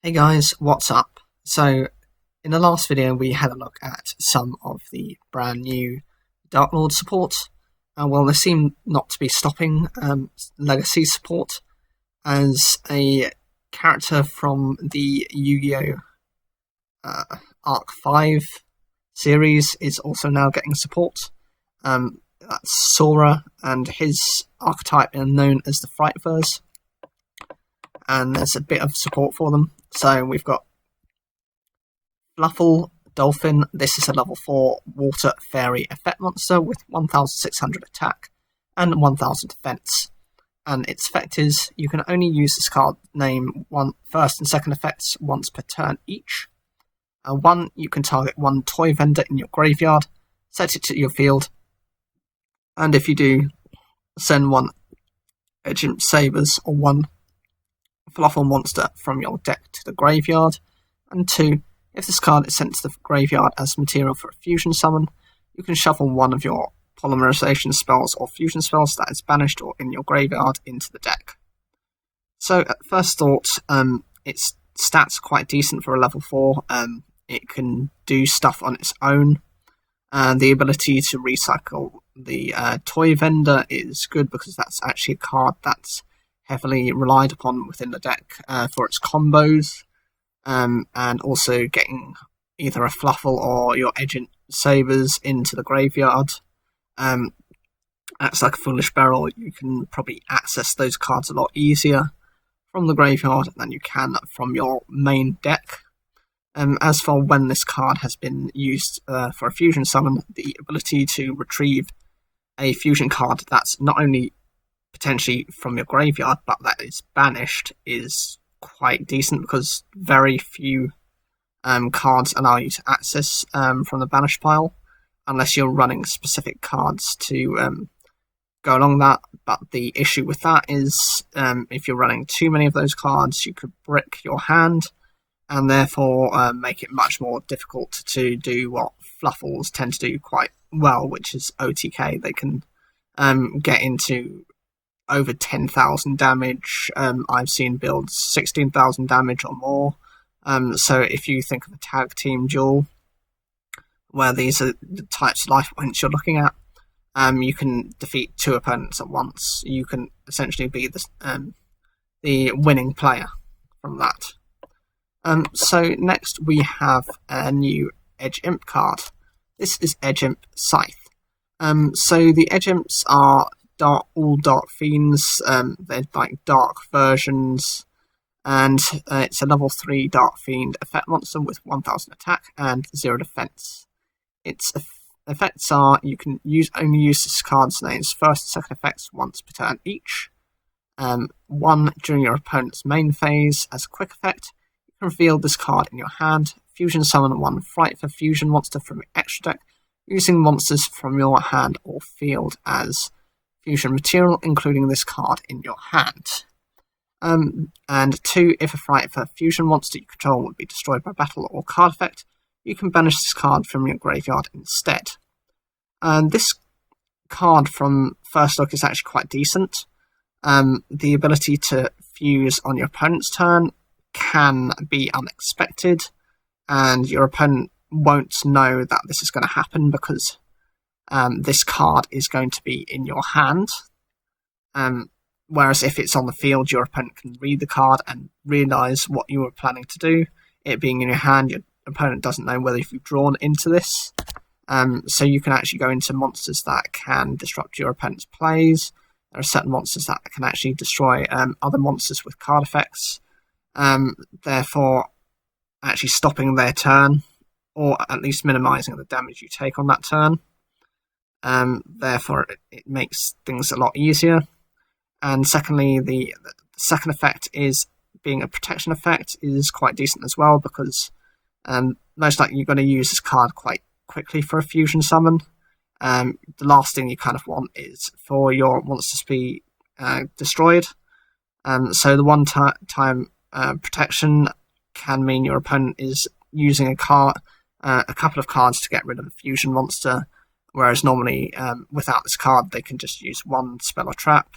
Hey guys, what's up? So, in the last video we had a look at some of the brand new Dark Lord support. Well, they seem not to be stopping Legacy support, as a character from the Yu-Gi-Oh! Arc 5 series is also now getting support. That's Sora, and his archetype is known as the Frightfurs, and there's a bit of support for them. So we've got Bloodfall Dolphin. This is a level 4 water fairy effect monster with 1600 attack and 1000 defense. And its effect is you can only use this card name first and second effects once per turn each. You can target one toy vendor in your graveyard, set it to your field, and if you do, send one Imp Scythe or one Bloodfall monster from your deck to the graveyard. And 2, if this card is sent to the graveyard as material for a fusion summon, you can shuffle one of your polymerization spells or fusion spells that is banished or in your graveyard into the deck. So at first thought, its stats are quite decent for a level 4. It can do stuff on its own. The ability to recycle the toy vendor is good because that's actually a card that's heavily relied upon within the deck for its combos, and also getting either a Fluffle or your Imp Scythe into the graveyard. Acts like a Foolish Barrel. You can probably access those cards a lot easier from the graveyard than you can from your main deck. As for when this card has been used for a fusion summon, the ability to retrieve a fusion card that's not only potentially from your graveyard, but that is banished, is quite decent because very few cards allow you to access from the banish pile, unless you're running specific cards to go along that. But the issue with that is if you're running too many of those cards, you could brick your hand, and therefore make it much more difficult to do what Fluffles tend to do quite well, which is OTK. They can get into over 10,000 damage. I've seen builds 16,000 damage or more. So if you think of a tag team duel, where these are the types of life points you're looking at, you can defeat 2 opponents at once. You can essentially be the winning player from that. So next we have a new Edge Imp card. This is Imp Scythe. So the Edge Imps are all dark fiends. They're like dark versions, and it's a level 3 dark fiend effect monster with 1000 attack and 0 defense. Its effects are you can only use this card's name's first and second effects once per turn each. 1 during your opponent's main phase as a quick effect. You can reveal this card in your hand. Fusion summon 1 Frightfur fusion monster from your extra deck, using monsters from your hand or field as fusion material, including this card in your hand. And 2, if a Frightfur fusion monster you control would be destroyed by battle or card effect, you can banish this card from your graveyard instead. This card from first look is actually quite decent. The ability to fuse on your opponent's turn can be unexpected, and your opponent won't know that this is going to happen because this card is going to be in your hand. Whereas if it's on the field, your opponent can read the card and realise what you were planning to do. It being in your hand, your opponent doesn't know whether you've drawn into this. So you can actually go into monsters that can disrupt your opponent's plays. There are certain monsters that can actually destroy other monsters with card effects, therefore actually stopping their turn, or at least minimising the damage you take on that turn. Therefore it makes things a lot easier. And secondly, the second effect is being a protection effect is quite decent as well, because most likely you're going to use this card quite quickly for a fusion summon. The last thing you kind of want is for your monsters to be destroyed. So the one-time protection can mean your opponent is using a couple of cards to get rid of a fusion monster, whereas normally without this card they can just use one spell or trap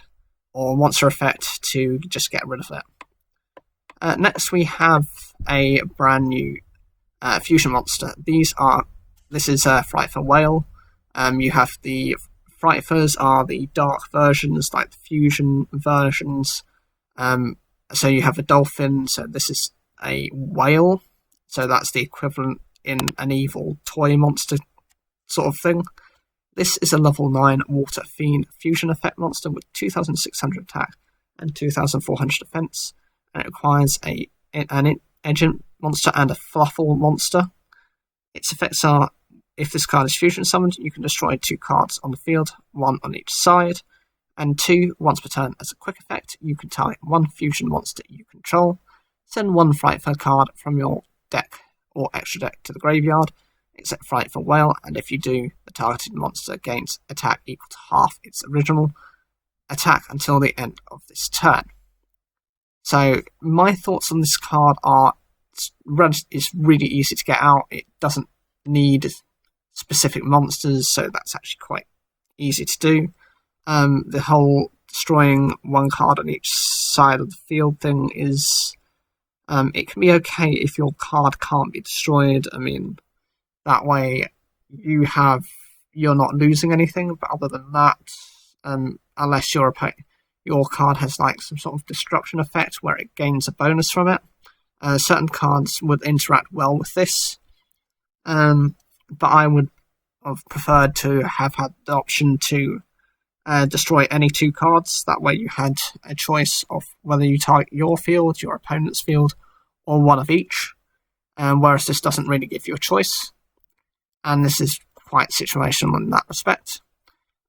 or monster effect to just get rid of it. Next, we have a brand new fusion monster. This is Frightfur Whale. You have the Frightfurs are the dark versions, like the fusion versions. So you have a dolphin, so this is a whale. So that's the equivalent in an evil toy monster sort of thing. This is a level 9 Water Fiend fusion effect monster with 2,600 attack and 2,400 defense. And it requires an Agent monster and a Fluffle monster. Its effects are, if this card is fusion summoned, you can destroy 2 cards on the field, 1 on each side. And 2, once per turn, as a quick effect, you can target 1 fusion monster you control, send 1 Frightfur card from your deck or extra deck to the graveyard, except Frightfur Whale, and if you do, the targeted monster gains attack equal to half its original attack until the end of this turn. So, my thoughts on this card are, it's really easy to get out, it doesn't need specific monsters, so that's actually quite easy to do. The whole destroying 1 card on each side of the field thing is, it can be okay if your card can't be destroyed. I mean, that way you're not losing anything, but other than that, unless your card has like some sort of destruction effect where it gains a bonus from it, certain cards would interact well with this. But I would have preferred to have had the option to destroy any 2 cards. That way you had a choice of whether you target your field, your opponent's field, or one of each. Whereas this doesn't really give you a choice. And this is quite situational in that respect.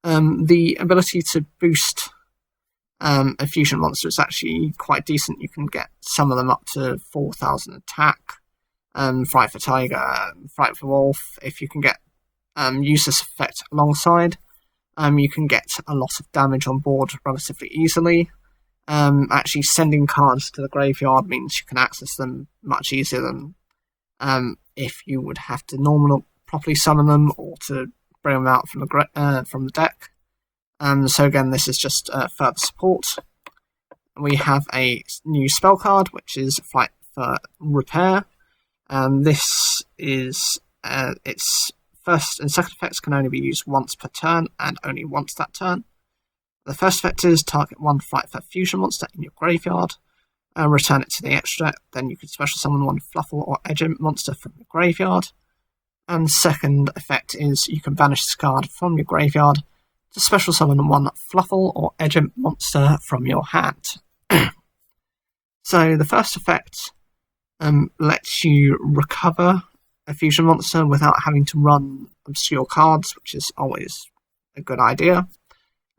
The ability to boost a fusion monster is actually quite decent. You can get some of them up to 4,000 attack. Frightfur Tiger, Frightfur Wolf. If you can get use this effect alongside, you can get a lot of damage on board relatively easily. Actually, sending cards to the graveyard means you can access them much easier than if you would have to properly summon them or to bring them out from the deck. So again, this is just further support. We have a new spell card, which is Frightfur Repair. This is its first and second effects can only be used once per turn and only once that turn. The first effect is target 1 Frightfur fusion monster in your graveyard and return it to the extra deck. Then you can special summon 1 Fluffle or Agent monster from your graveyard. And the second effect is you can banish this card from your graveyard to special summon 1 Fluffle or Agent monster from your hand. So the first effect lets you recover a fusion monster without having to run obscure cards, which is always a good idea.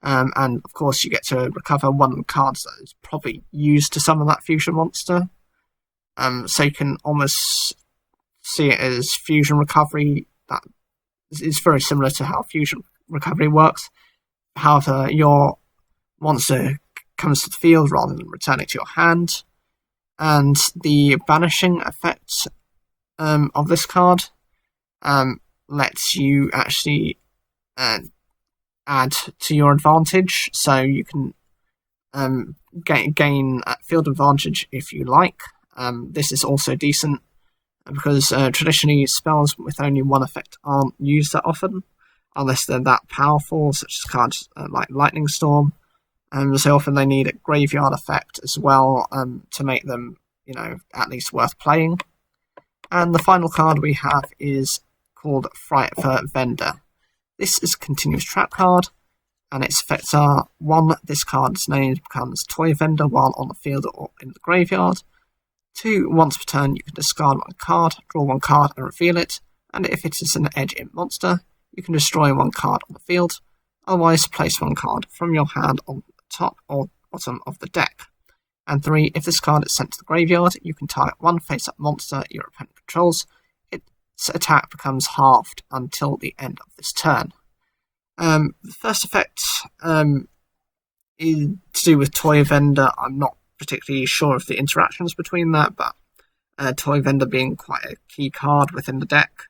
And of course you get to recover 1 of the cards that is probably used to summon that fusion monster. So you can almost see it as fusion recovery. That is very similar to how fusion recovery works. However, your monster comes to the field rather than returning to your hand. And the banishing effect of this card lets you actually add to your advantage, so you can gain field advantage if you like. This is also decent because traditionally spells with only 1 effect aren't used that often, unless they're that powerful, such as cards like Lightning Storm. So often they need a graveyard effect as well to make them, at least worth playing. And the final card we have is called Frightfur Vendor. This is a continuous trap card, and its effects are 1. This card's name becomes Toy Vendor while on the field or in the graveyard. 2. Once per turn, you can discard 1 card, draw 1 card, and reveal it. And if it is an Edge Imp monster, you can destroy 1 card on the field. Otherwise, place 1 card from your hand on the top or bottom of the deck. And 3. If this card is sent to the graveyard, you can target 1 face-up monster your opponent controls. Its attack becomes halved until the end of this turn. The first effect is to do with Toy Vendor. I'm not particularly sure of the interactions between that, but Toy Vendor being quite a key card within the deck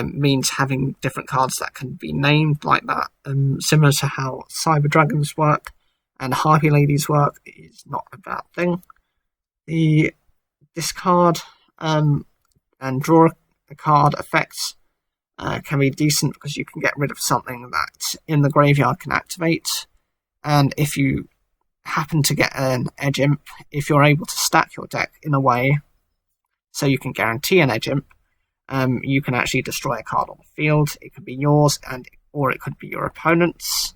means having different cards that can be named like that. Similar to how Cyber Dragons work and Harpy Ladies work is not a bad thing. The discard and draw a card effects can be decent because you can get rid of something that in the graveyard can activate, and if you happen to get an Edge Imp, if you're able to stack your deck in a way so you can guarantee an Edge Imp, you can actually destroy a card on the field. It could be yours, or it could be your opponent's.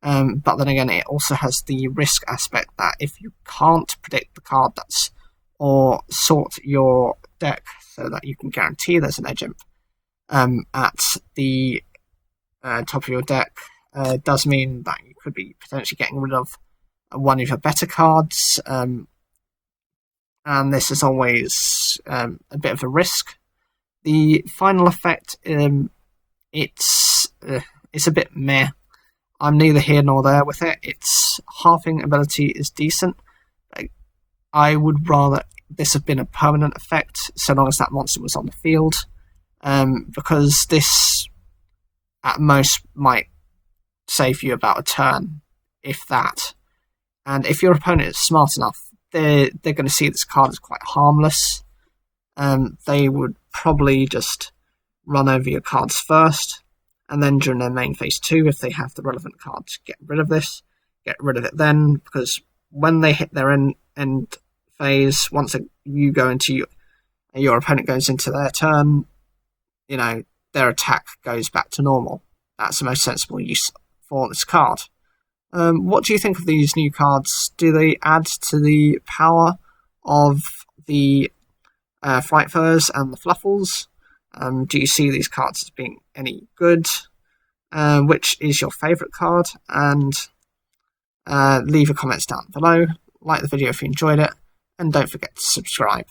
But then again, it also has the risk aspect that if you can't predict the card or sort your deck so that you can guarantee there's an Edge Imp at the top of your deck, does mean that you could be potentially getting rid of one of your better cards, and this is always a bit of a risk. The final effect, it's a bit meh. I'm neither here nor there with it. Its halving ability is decent. I would rather this have been a permanent effect, so long as that monster was on the field, because this at most might save you about a turn, if that. And if your opponent is smart enough, they're going to see this card as quite harmless. They would probably just run over your cards first, and then during their main phase 2, if they have the relevant cards, get rid of it then, because when they hit their end phase, once you go into your opponent goes into their turn, their attack goes back to normal. That's the most sensible use for this card. What do you think of these new cards? Do they add to the power of the Frightfurs and the Fluffles? Do you see these cards as being any good? Which is your favourite card? And leave your comments down below. Like the video if you enjoyed it, and don't forget to subscribe.